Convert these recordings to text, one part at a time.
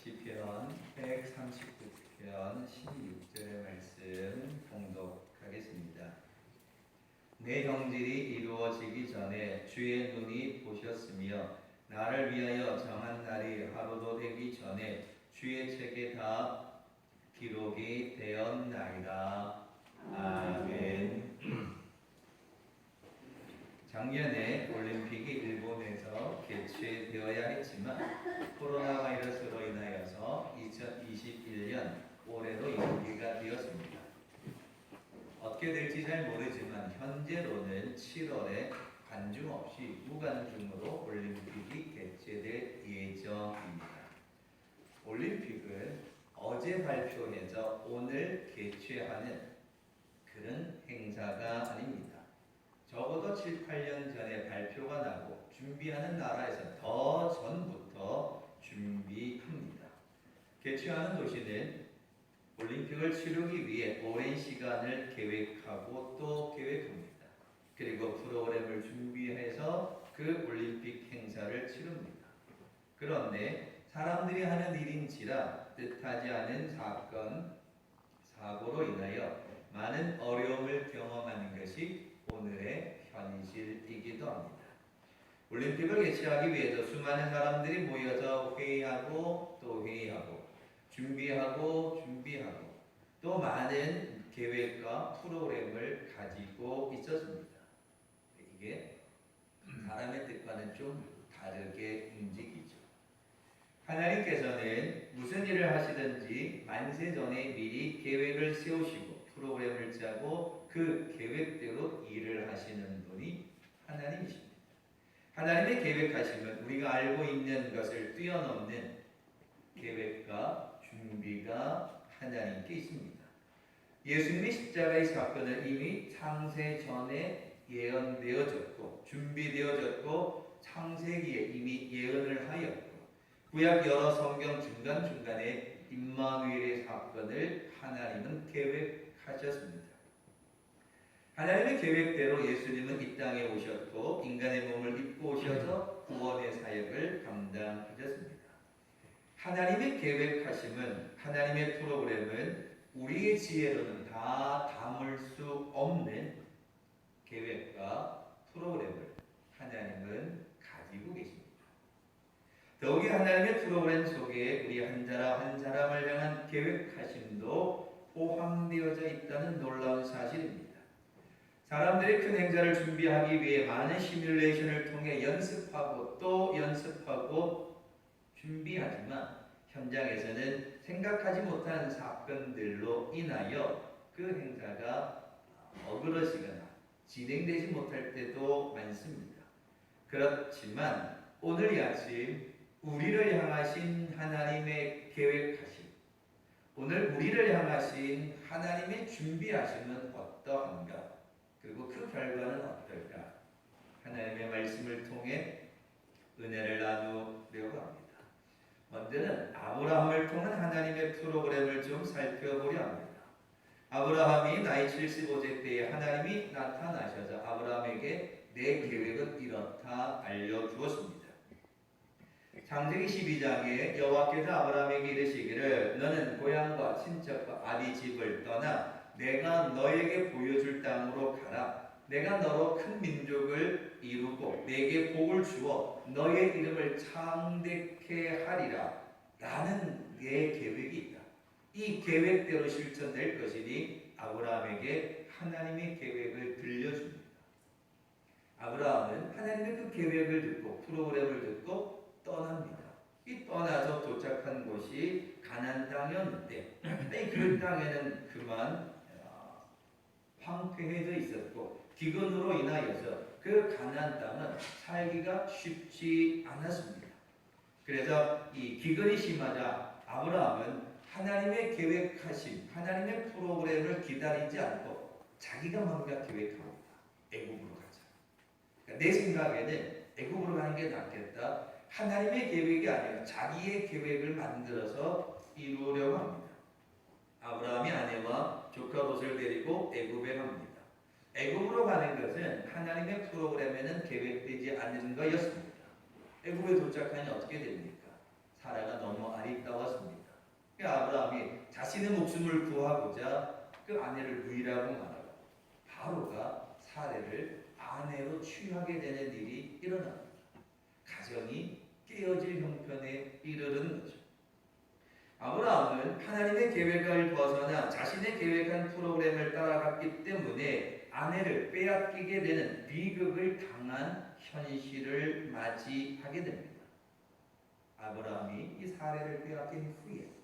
시편 139편 16절의 말씀 봉독하겠습니다. 내 형질이 이루어지기 전에 주의 눈이 보셨으며 나를 위하여 정한 날이 하루도 되기 전에 주의 책에 다 기록이 되었나이다. 아멘. 작년에 올림픽이 일본에서 개최되어야 했지만 코로나 바이러스로 인하여서 2021년 올해로 연기가 되었습니다. 어떻게 될지 잘 모르지만 현재로는 7월에 관중 없이 무관중으로 올림픽이 개최될 예정입니다. 올림픽은 어제 발표해서 오늘 개최하는 그런 행사가 아닙니다. 적어도 7, 8년 전에 발표가 나고 준비하는 나라에서 더 전부터 준비합니다. 개최하는 도시는 올림픽을 치르기 위해 오랜 시간을 계획하고 또 계획합니다. 그리고 프로그램을 준비해서 그 올림픽 행사를 치릅니다. 그런데 사람들이 하는 일인지라 뜻하지 않은 사고로 인하여 많은 어려움을 경험하는 것이 오늘의 현실이기도 합니다. 올림픽을 개최하기 위해서 수많은 사람들이 모여서 회의하고 또 회의하고 준비하고 또 많은 계획과 프로그램을 가지고 있었습니다. 이게 사람의 뜻과는 좀 다르게 움직이죠. 하나님께서는 무슨 일을 하시든지 만세 전에 미리 계획을 세우시고 프로그램을 짜고 그 계획대로 일을 하시는 분이 하나님이십니다. 하나님의 계획하심은 우리가 알고 있는 것을 뛰어넘는 계획과 준비가 하나님께 있습니다. 예수님의 십자가의 사건은 이미 창세 전에 예언되어졌고 준비되어졌고 창세기에 이미 예언을 하였고 구약 여러 성경 중간중간에 임마누엘의 사건을 하나님은 계획하셨습니다. 하나님의 계획대로 예수님은 이 땅에 오셨고 인간의 몸을 입고 오셔서 구원의 사역을 감당하셨습니다. 하나님의 계획하심은 하나님의 프로그램은 우리의 지혜로는 다 담을 수 없는 계획과 프로그램을 하나님은 가지고 계십니다. 더욱이 하나님의 프로그램 속에 우리 한 사람 한 사람을 향한 계획하심도 포함되어져 있다는 놀라운 사실입니다. 사람들이 큰 행사를 준비하기 위해 많은 시뮬레이션을 통해 연습하고 또 연습하고 준비하지만 현장에서는 생각하지 못한 사건들로 인하여 그 행사가 어그러지거나 진행되지 못할 때도 많습니다. 그렇지만 오늘 이 아침 우리를 향하신 하나님의 계획하심, 오늘 우리를 향하신 하나님의 준비하심은 어떠한가? 그리고 그 결과는 어떨까? 하나님의 말씀을 통해 은혜를 나누려고 합니다. 먼저는 아브라함을 통한 하나님의 프로그램을 좀 살펴보려 합니다. 아브라함이 나이 75세 때에 하나님이 나타나셔서 아브라함에게 내 계획은 이렇다 알려주었습니다. 창세기 12장에 여호와께서 아브라함에게 이르시기를 너는 고향과 친척과 아비 집을 떠나 내가 너에게 보여줄 땅으로 가라. 내가 너로 큰 민족을 이루고 내게 복을 주어 너의 이름을 창대케 하리라. 라는 내 계획이 있다. 이 계획대로 실천될 것이니 아브라함에게 하나님의 계획을 들려줍니다. 아브라함은 하나님의 그 계획을 듣고 프로그램을 듣고 떠납니다. 이 떠나서 도착한 곳이 가나안 땅이었는데 그 땅에는 그만 황폐해져 있었고 기근으로 인하여서 그 가나안 땅은 살기가 쉽지 않았습니다. 그래서 이 기근이 심하자 아브라함은 하나님의 계획하심, 하나님의 프로그램을 기다리지 않고 자기가 뭔가 계획합니다. 애굽으로 가자. 그러니까 내 생각에는 애굽으로 가는 게 낫겠다. 하나님의 계획이 아니라 자기의 계획을 만들어서 이루려고 합니다. 아브라함이 아내와 조카 롯을 데리고 애굽에 갑니다. 애굽으로 가는 것은 하나님의 프로그램에는 계획되지 않는 것이었습니다. 애굽에 도착하니 어떻게 됩니까? 사라가 너무 아리따웠습니다. 자신의 목숨을 구하고자 그 아내를 누이라고 말하고 바로가 사례를 아내로 취하게 되는 일이 일어납니다. 가정이 깨어질 형편에 이르는 거죠. 아브라함은 하나님의 계획을 벗어나 자신의 계획한 프로그램을 따라갔기 때문에 아내를 빼앗기게 되는 비극을 당한 현실을 맞이하게 됩니다. 아브라함이 이 사례를 빼앗긴 후에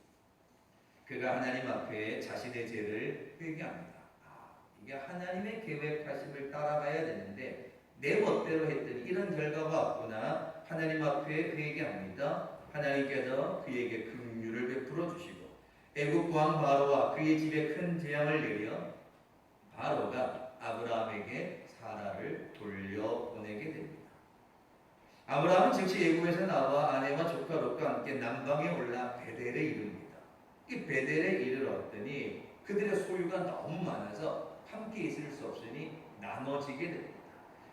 그가 하나님 앞에 자신의 죄를 회개합니다. 이게 하나님의 계획하심을 따라가야 되는데 내 멋대로 했더니 이런 결과가 왔구나. 하나님 앞에 회개합니다. 하나님께서 그에게 긍휼을 베풀어 주시고 애굽 왕 바로와 그의 집에 큰 재앙을 내려 바로가 아브라함에게 사라를 돌려보내게 됩니다. 아브라함은 즉시 애굽에서 나와 아내와 조카 롯과 함께 남방에 올라 베델에 이릅니다. 이 베델에 이르렀더니 그들의 소유가 너무 많아서 함께 있을 수 없으니 나눠지게 됩니다.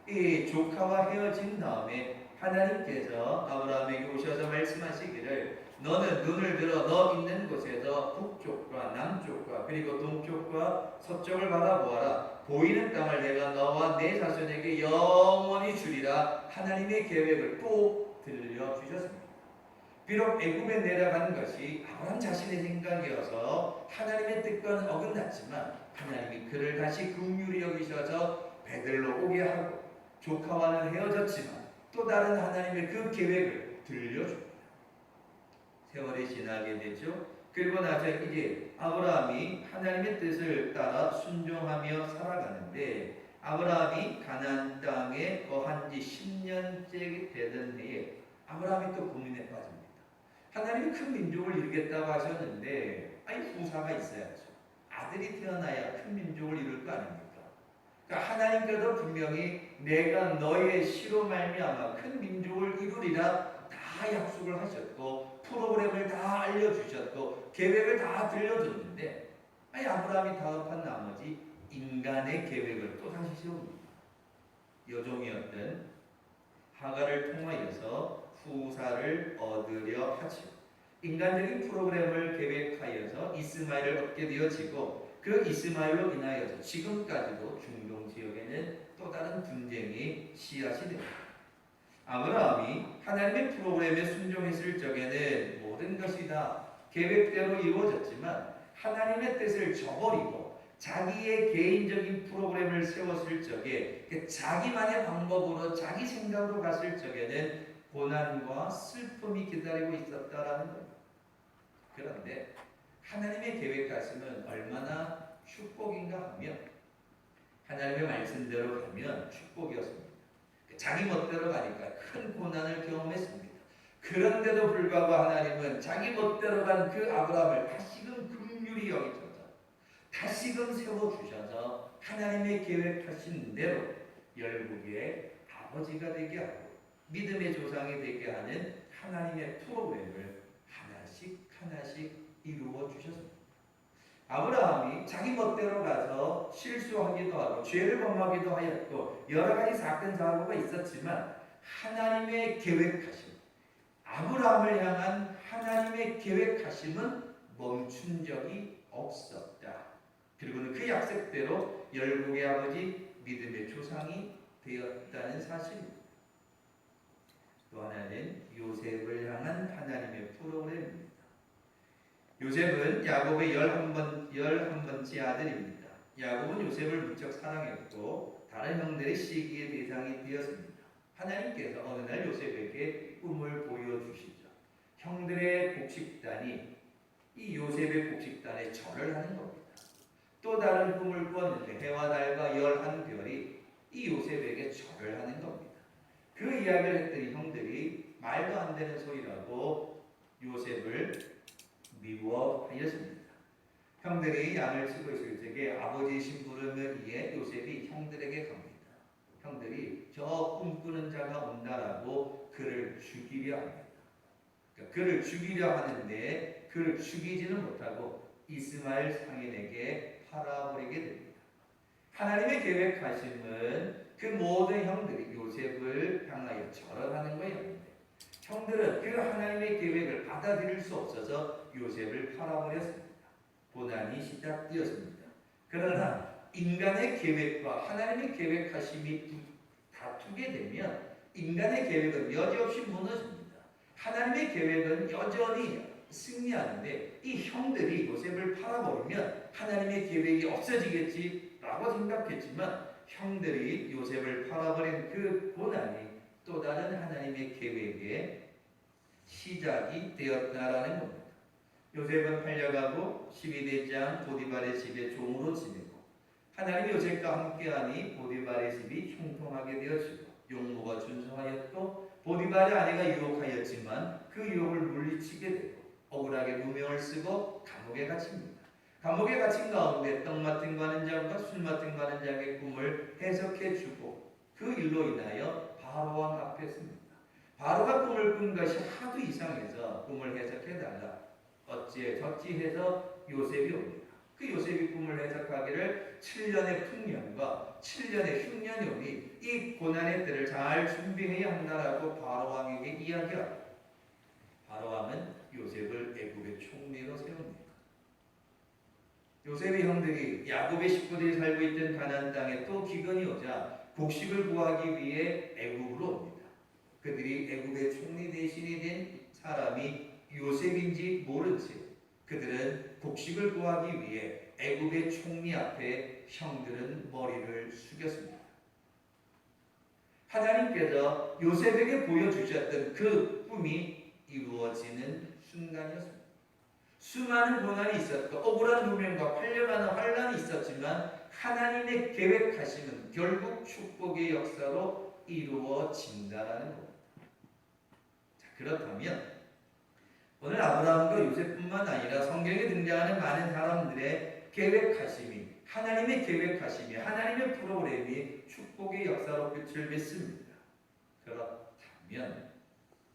이 조카와 헤어진 다음에 하나님께서 아브라함에게 오셔서 말씀하시기를 너는 눈을 들어 너 있는 곳에서 북쪽과 남쪽과 그리고 동쪽과 서쪽을 바라보아라. 보이는 땅을 내가 너와 내 자손에게 영원히 주리라. 하나님의 계획을 또 들려주셨습니다. 비록 애굽에 내려간 것이 아브라함 자신의 생각이어서 하나님의 뜻과는 어긋났지만 하나님이 그를 다시 긍휼히 여기셔서 베들로 오게 하고 조카와는 헤어졌지만 또 다른 하나님의 그 계획을 들려줍니다. 세월이 지나게 되죠. 그리고 나서 이제 아브라함이 하나님의 뜻을 따라 순종하며 살아가는데 아브라함이 가나안 땅에 거한 지 10년째 되던 해에 아브라함이 또 고민에 빠집니다. 하나님이 큰 민족을 이루겠다고 하셨는데 후사가 있어야죠. 아들이 태어나야 큰 민족을 이룰 거 아닙니까? 그러니까 하나님께서 분명히 내가 너의 씨로 말미암아 큰 민족을 이루리라 다 약속을 하셨고 프로그램을 다 알려주셨고 계획을 다 들려줬는데 아브라함이 다급한 나머지 인간의 계획을 또 다시 세웁니다. 여종이었던 하갈을 통하여서 후사를 얻으려 하죠. 인간적인 프로그램을 계획하여서 이스마엘을 얻게 되어지고 그 이스마엘로 인하여서 지금까지도 중동 지역에는 또 다른 분쟁이 씨앗이 됩니다. 아브라함이 하나님의 프로그램에 순종했을 적에는 모든 것이 다 계획대로 이루어졌지만 하나님의 뜻을 저버리고 자기의 개인적인 프로그램을 세웠을 적에 자기만의 방법으로 자기 생각으로 갔을 적에는 고난과 슬픔이 기다리고 있었다라는 겁니다. 그런데 하나님의 계획하심은 얼마나 축복인가 하면 하나님의 말씀대로 가면 축복이었습니다. 자기 멋대로 가니까 큰 고난을 경험했습니다. 그런데도 불구하고 하나님은 자기 멋대로 간 그 아브라함을 다시금 긍휼히 여기셔서 다시금 세워주셔서 하나님의 계획하신 대로 열국의 아버지가 되게 하고 믿음의 조상이 되게 하는 하나님의 프로그램을 하나씩 하나씩 이루어 주셨습니다. 아브라함이 자기 멋대로 가서 실수하기도 하고 죄를 범하기도 하였고 여러 가지 사건 사고가 있었지만 하나님의 계획하심, 아브라함을 향한 하나님의 계획하심은 멈춘 적이 없었다. 그리고는 그 약속대로 열국의 아버지 믿음의 조상이 되었다는 사실입니다. 또 하나는 요셉을 향한 하나님의 프로그램입니다. 요셉은 야곱의 11번째 아들입니다. 야곱은 요셉을 무척 사랑했고 다른 형들의 시기의 대상이 되었습니다. 하나님께서 어느 날 요셉에게 꿈을 보여주시죠. 형들의 곡식단이 이 요셉의 곡식단에 절을 하는 겁니다. 또 다른 꿈을 꾸었는데 해와 달과 11별이 이 요셉에게 절을 하는 겁니다. 그 이야기를 했더니 형들이 말도 안 되는 소리라고 요셉을 미워하였습니다. 형들이 양을 치고 있을 적에 아버지의 심부름을 위해 요셉이 형들에게 갑니다. 형들이 저 꿈꾸는 자가 온다라고 그를 죽이려 합니다. 그러니까 그를 죽이려 하는데 그를 죽이지는 못하고 이스마엘 상인에게 팔아버리게 됩니다. 하나님의 계획하심은 그 모든 형들이 요셉을 향하여 절하는 거였는데 형들은 그 하나님의 계획을 받아들일 수 없어서 요셉을 팔아버렸습니다. 고난이 시작되었습니다. 그러나 인간의 계획과 하나님의 계획하심이 다투게 되면 인간의 계획은 여지없이 무너집니다. 하나님의 계획은 여전히 승리하는데 이 형들이 요셉을 팔아버리면 하나님의 계획이 없어지겠지라고 생각했지만 형들이 요셉을 팔아버린 그 고난이 또 다른 하나님의 계획의 시작이 되었다라는 겁니다. 요셉은 팔려가고 12대장 보디발의 집에 종으로 지내고 하나님이 요셉과 함께하니 보디발의 집이 형통하게 되었고 용모가 준수하였고 보디발의 아내가 유혹하였지만 그 유혹을 물리치게 되고 억울하게 누명을 쓰고 감옥에 갇힙니다. 감옥에 갇힌 가운데 떡 맡은 관원장과 술 맡은 관원장의 꿈을 해석해주고 그 일로 인하여 바로왕 앞에 섭니다. 바로가 꿈을 꾼 것이 하도 이상해서 꿈을 해석해달라 어찌저찌 해서 요셉이 옵니다. 그 요셉이 꿈을 해석하기를 7년의 풍년과 7년의 흉년이 오니 이 고난의 때를 잘 준비해야 한다라고 바로왕에게 이야기합니다. 바로왕은 요셉을 애굽의 총리로 세웁니다. 요셉의 형들이 야곱의 식구들이 살고 있던 가나안 땅에 또 기근이 오자 곡식을 구하기 위해 애굽으로 옵니다. 그들이 애굽의 총리 대신이 된 사람이 요셉인지 모른 채 그들은 곡식을 구하기 위해 애굽의 총리 앞에 형들은 머리를 숙였습니다. 하나님께서 요셉에게 보여주셨던 그 꿈이 이루어지는 순간이었습니다. 수많은 고난이 있었고 억울한 누명과 팔려가는 환란이 있었지만 하나님의 계획하심은 결국 축복의 역사로 이루어진다라는 겁니다. 자, 그렇다면 오늘 아브라함과 요셉뿐만 아니라 성경에 등장하는 많은 사람들의 계획하심이 하나님의 계획하심이 하나님의 프로그램이 축복의 역사로 끝을 맺습니다. 그렇다면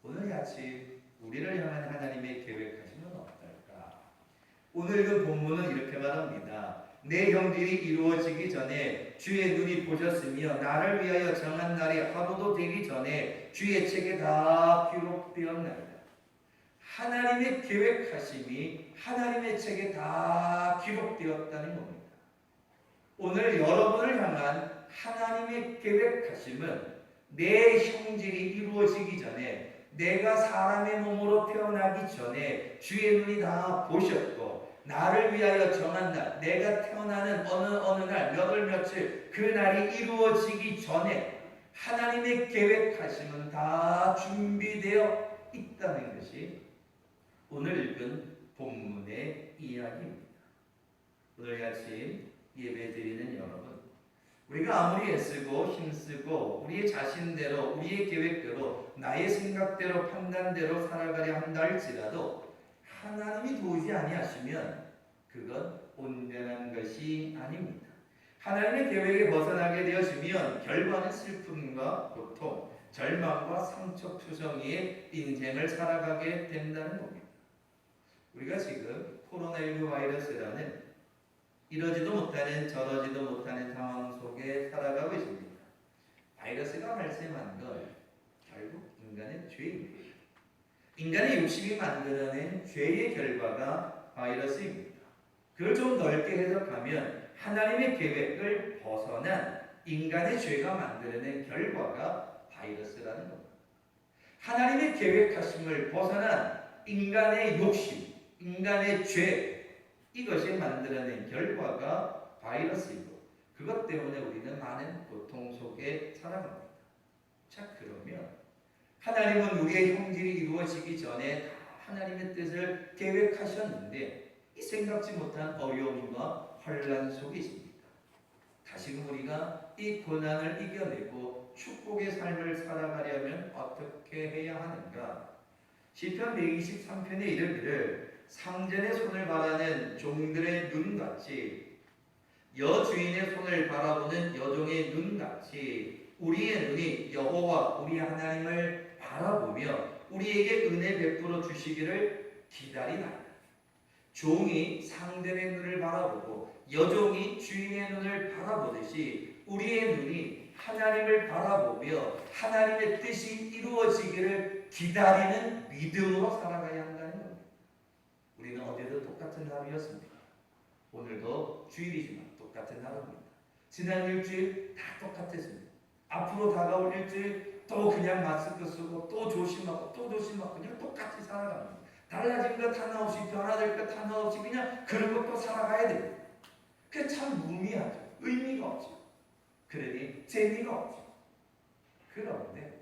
오늘 아침 우리를 향한 하나님의 계획하심은 어떨까? 오늘 그 본문은 이렇게 말합니다. 내 형들이 이루어지기 전에 주의 눈이 보셨으며 나를 위하여 정한 날이 하루도 되기 전에 주의 책에 다 기록되었나이다. 하나님의 계획하심이 하나님의 책에 다 기록되었다는 겁니다. 오늘 여러분을 향한 하나님의 계획하심은 내 형질이 이루어지기 전에 내가 사람의 몸으로 태어나기 전에 주의 눈이 다 보셨고 나를 위하여 정한 날 내가 태어나는 어느 날 몇 월 며칠 그 날이 이루어지기 전에 하나님의 계획하심은 다 준비되어 있다는 것이 오늘 읽은 본문의 이야기입니다. 오늘 아침 예배 드리는 여러분, 우리가 아무리 애쓰고 힘쓰고 우리의 자신대로 우리의 계획대로 나의 생각대로 판단대로 살아가려 한다 할지라도 하나님이 도우지 아니하시면 그건 온전한 것이 아닙니다. 하나님의 계획에 벗어나게 되어지면 결과는 슬픔과 고통, 절망과 상처투성이의 인생을 살아가게 된다는 겁니다. 우리가 지금 코로나19 바이러스라는 이러지도 못하는 저러지도 못하는 상황 속에 살아가고 있습니다. 바이러스가 발생한 건 결국 인간의 죄입니다. 인간의 욕심이 만들어낸 죄의 결과가 바이러스입니다. 그걸 좀 넓게 해석하면 하나님의 계획을 벗어난 인간의 죄가 만들어낸 결과가 바이러스라는 겁니다. 하나님의 계획하심을 벗어난 인간의 욕심, 인간의 죄, 이것이 만들어낸 결과가 바이러스이고 그것 때문에 우리는 많은 고통 속에 살아갑니다. 자, 그러면 하나님은 우리의 형질이 이루어지기 전에 다 하나님의 뜻을 계획하셨는데 이 생각지 못한 어려움과 혼란 속에 있습니다. 다시금 우리가 이 고난을 이겨내고 축복의 삶을 살아가려면 어떻게 해야 하는가? 시편 123편에 이르기를 상전의 손을 바라는 종들의 눈같이 여주인의 손을 바라보는 여종의 눈같이 우리의 눈이 여호와 우리 하나님을 바라보며 우리에게 은혜 베풀어 주시기를 기다리나이다. 종이 상전의 눈을 바라보고 여종이 주인의 눈을 바라보듯이 우리의 눈이 하나님을 바라보며 하나님의 뜻이 이루어지기를 기다리는 믿음으로 살아가야 한다는 겁니다. 우리는 어제도 똑같은 하루였습니다. 오늘도 주일이지만 똑같은 하루입니다. 지난 일주일 다 똑같았습니다. 앞으로 다가올 일주일 또 그냥 마스크 쓰고 또 조심하고 또 조심하고 그냥 똑같이 살아갑니다. 달라진 것 하나 없이 변화될 것 하나 없이 그냥 그런 것도 살아가야 됩니다. 그게 참 무미하죠. 의미가 없죠. 그러니 재미가 없죠. 그런데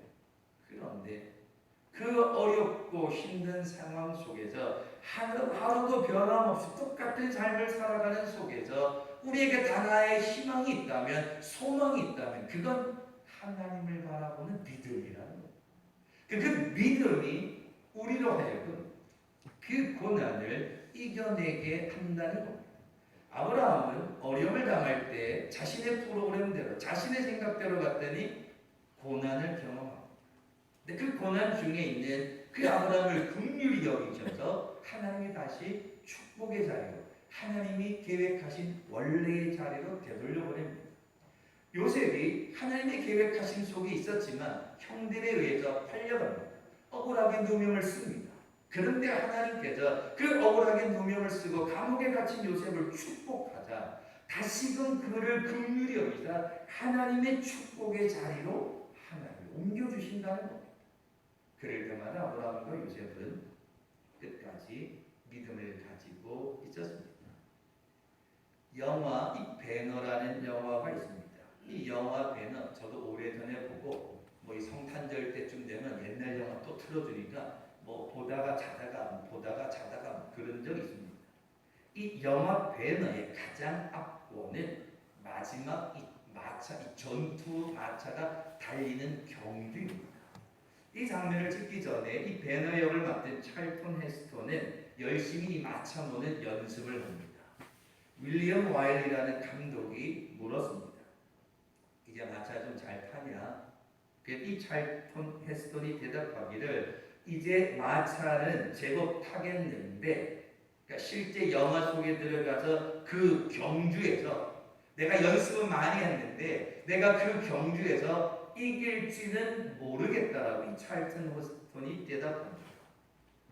그 어렵고 힘든 상황 속에서 하루도 변함없이 똑같은 삶을 살아가는 속에서 우리에게 단 하나의 희망이 있다면, 소망이 있다면 그건 하나님을 바라보는 믿음이라는 거예요. 그 믿음이 우리로 하여금 그 고난을 이겨내게 한다는 겁니다. 아브라함은 어려움을 당할 때 자신의 프로그램대로, 자신의 생각대로 갔더니 고난을 경험합니다. 근데 그 고난 중에 있는 그 아브라함을 긍휼히 여기셔서 하나님이 다시 축복의 자리로, 하나님이 계획하신 원래의 자리로 되돌려보냅니다. 요셉이 하나님의 계획하신 속에 있었지만 형들에 의해서 팔려갑니다. 억울하게 누명을 씁니다. 그런데 하나님께서 그 억울하게 누명을 쓰고 감옥에 갇힌 요셉을 축복하자 다시금 그를 긍휼히 여기사 하나님의 축복의 자리로 하나님을 옮겨주신다는 겁니다. 그럴 때마다 아브라함과 요셉은 끝까지 믿음을 가지고 있었습니다. 영화 이 배너라는 영화가 있습니다. 이 영화 배너 저도 오래전에 보고 이 성탄절 때쯤 되면 옛날 영화 또 틀어주니까 보다가 자다가 그런 적이 있습니다. 이 영화 배너의 가장 앞부분은 마지막 이 전투 마차가 달리는 경주입니다. 이 장면을 찍기 전에 이 배너 역을 맡은 찰턴 헤스턴은 열심히 이 마차 모는 연습을 합니다. 윌리엄 와일이라는 감독이 물었습니다. 이제 마차 좀 잘 타냐? 이 찰턴 헤스턴이 대답하기를 이제 마차는 제법 타겠는데, 그러니까 실제 영화 속에 들어가서 그 경주에서 내가 연습은 많이 했는데 내가 그 경주에서 이길지는 모르겠다라고 이 찰턴 헤스턴이 대답합니다.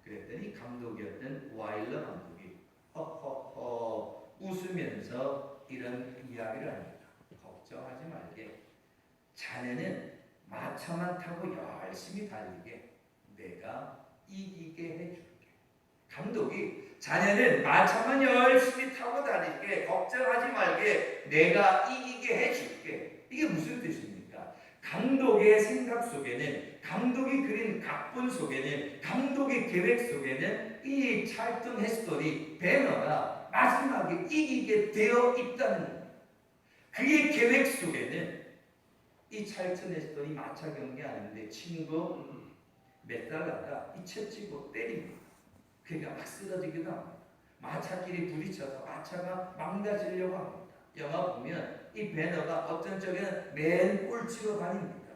그랬더니 감독이었던 와일러 감독이 허허허 웃으면서 이런 이야기를 합니다. 걱정하지 말게. 자네는 마차만 타고 열심히 달리게 내가 이기게 해줄게. 감독이 자네는 마차만 열심히 타고 다니게 걱정하지 말게 내가 이기게 해줄게. 이게 무슨 뜻입니까? 감독의 생각 속에는, 감독이 그린 각본 속에는, 감독의 계획 속에는 이 찰턴 헤스턴이 배너가 마지막에 이기게 되어 있다는 겁니다. 그의 계획 속에는 이 찰턴 헤스턴이 마차 경기 하는데 친구 몇 달러가 이 채찍으로 때립니다. 그러니까 막 쓰러지기도 합니다. 마차끼리 부딪혀서 마차가 망가지려고 합니다. 영화 보면 이 배너가 어떤 쪽에는 맨 꼴찌로 다닙니다.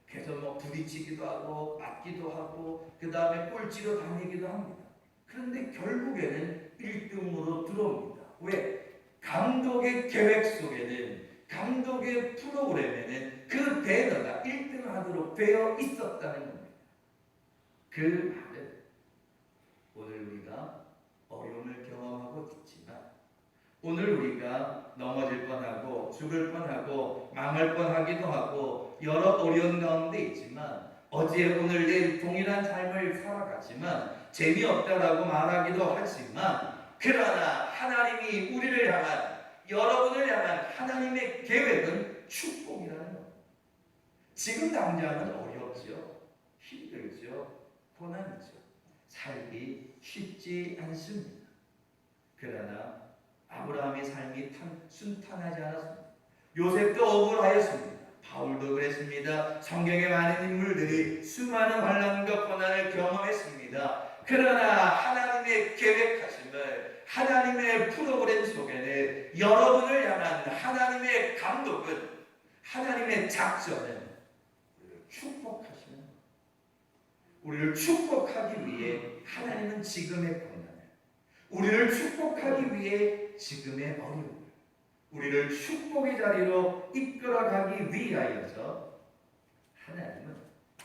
그래서 부딪히기도 하고 맞기도 하고 그 다음에 꼴찌로 다니기도 합니다. 그런데 결국에는 1등으로 들어옵니다. 왜? 감독의 계획 속에는, 감독의 프로그램에는 그 배너가 1등을 하도록 되어 있었다는 겁니다. 그 말은 오늘 우리가 어려움을 경험하고 있지만, 오늘 우리가 넘어질 뻔하고 죽을 뻔하고 망할 뻔하기도 하고 여러 어려운 가운데 있지만, 어제 오늘 내일 동일한 삶을 살아가지만 재미없다라고 말하기도 하지만, 그러나 하나님이 우리를 향한, 여러분을 향한 하나님의 계획은 축복이라는 겁니다. 지금 당장은 어렵죠. 힘들죠. 고난이죠. 살기 쉽지 않습니다. 그러나 아브라함의 삶이 순탄하지 않았습니다. 요셉도 억울하였습니다. 바울도 그랬습니다. 성경에 많은 인물들이 수많은 환난과 고난을 경험했습니다. 그러나 하나님의 계획하심을, 하나님의 프로그램 속에는 여러분을 향한 하나님의 감독은, 하나님의 작전은 우리를 축복하시는, 우리를 축복하기 위해 하나님은 지금의 고난을, 우리를 축복하기 위해 지금의 어려움을, 우리를 축복의 자리로 이끌어가기 위하여서 하나님은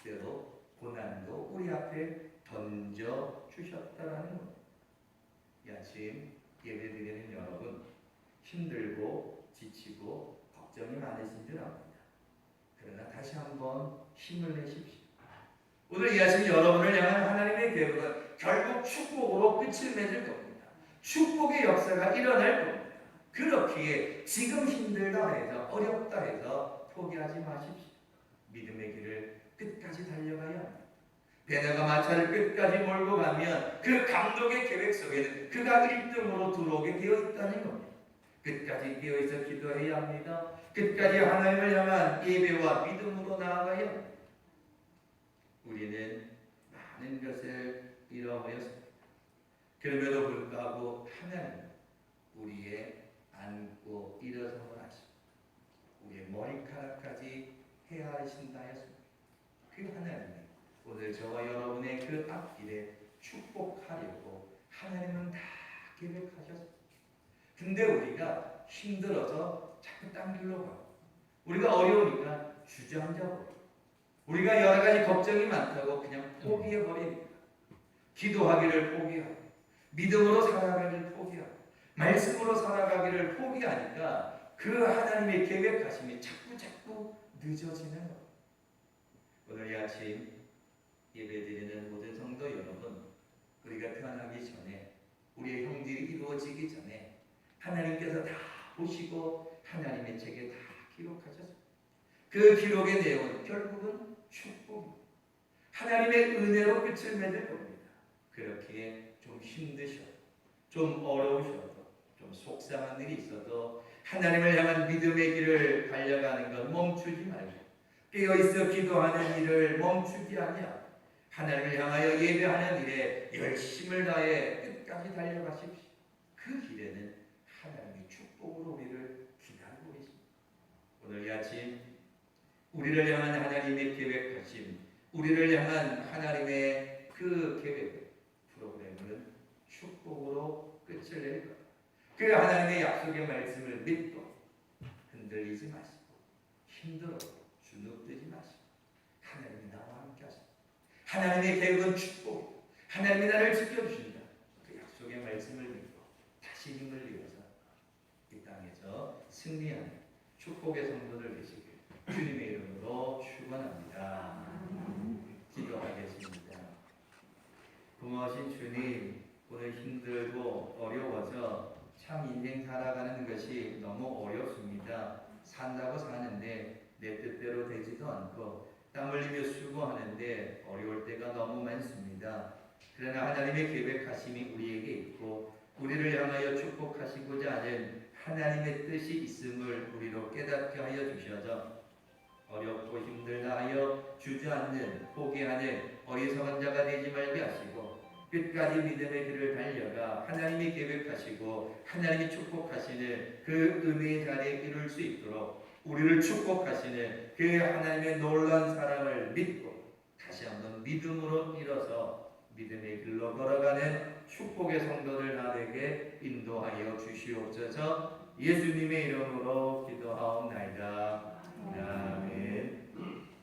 때로 고난도 우리 앞에 던져 주셨다라는 겁니다. 이 아침 예배드리는 여러분, 힘들고 지치고 걱정이 많으신 줄 압니다. 그러나 다시 한번 힘을 내십시오. 오늘 이 아침 여러분을 향한 하나님의 계획은 결국 축복으로 끝을 맺을 겁니다. 축복의 역사가 일어날 겁니다. 그렇기에 지금 힘들다 해서 어렵다 해서 포기하지 마십시오. 믿음의 길을 끝까지 달려가야 합니다. 배나가 마차를 끝까지 몰고 가면 그 감독의 계획 속에는 그가 1등으로 들어오게 되어 있다는 겁니다. 끝까지 깨어있어 기도해야 합니다. 끝까지 하나님을 향한 예배와 믿음으로 나아가야 합니다. 우리는 많은 것을 잃어버렸습니다. 그럼에도 불구하고 하나님은 우리의 안고 일어섬을 하시고 우리의 머리카락까지 헤아리신다 하였습니다. 그 하나님이 오늘 저와 여러분의 그 앞길에 축복하려고 하나님은 다 계획하셨습니다. 근데 우리가 힘들어서 자꾸 딴 길로 가고 우리가 어려우니까 주저앉아버리고 우리가 여러 가지 걱정이 많다고 그냥 포기해버립니다. 기도하기를 포기하고 믿음으로 살아가기를 포기하고 말씀으로 살아가기를 포기하니까 그 하나님의 계획하심이 자꾸 늦어지는 겁니다. 오늘 이 아침 예배드리는 모든 성도 여러분, 우리가 태어나기 전에 우리의 형질이 이루어지기 전에 하나님께서 다 보시고 하나님의 책에 다 기록하셨습니다. 그 기록의 내용은 결국은 축복입니다. 하나님의 은혜로 끝을 맺을 겁니다. 그렇기에 좀 힘드셔도 좀 어려우셔도 좀 속상한 일이 있어도 하나님을 향한 믿음의 길을 달려가는 것 멈추지 말고 깨어있어 기도하는 일을 멈추지 아니하고 하나님을 향하여 예배하는 일에 열심을 다해 끝까지 달려가십시오. 그 길에는 하나님의 축복으로 우리를 기다리고 계십니다. 오늘 이 아침 우리를 향한 하나님의 계획하심, 우리를 향한 하나님의 그 계획 프로그램은 축복으로 끝을 낼 것. 그 하나님의 약속의 말씀을 믿고 흔들리지 마시고 힘들어도 주눅들지 마시고 하나님이 나와 함께 하십니다. 하나님의 계획은 축복, 하나님이 나를 지켜주신다. 그 약속의 말씀을 믿고 다시 힘을 내어서 이 땅에서 승리하는 축복의 성도들 되시길 주님의 이름으로 축원합니다. 기도하겠습니다. 고마우신 주님, 오늘 힘들고 어려워서 참 인생 살아가는 것이 너무 어렵습니다. 산다고 사는데 내 뜻대로 되지도 않고 땀 흘리며 수고하는데 어려울 때가 너무 많습니다. 그러나 하나님의 계획하심이 우리에게 있고 우리를 향하여 축복하시고자 하는 하나님의 뜻이 있음을 우리로 깨닫게 하여 주셔서 어렵고 힘들다 하여 주저앉는 포기하는 어리석은 자가 되지 말게 하시고 끝까지 믿음의 길을 달려가 하나님이 계획하시고 하나님이 축복하시는 그 은혜의 자리에 이룰 수 있도록 우리를 축복하시는 그 하나님의 놀라운 사랑을 믿고 다시 한번 믿음으로 일어서 믿음의 길로 걸어가는 축복의 성도들 나에게 인도하여 주시옵소서. 예수님의 이름으로 기도하옵나이다.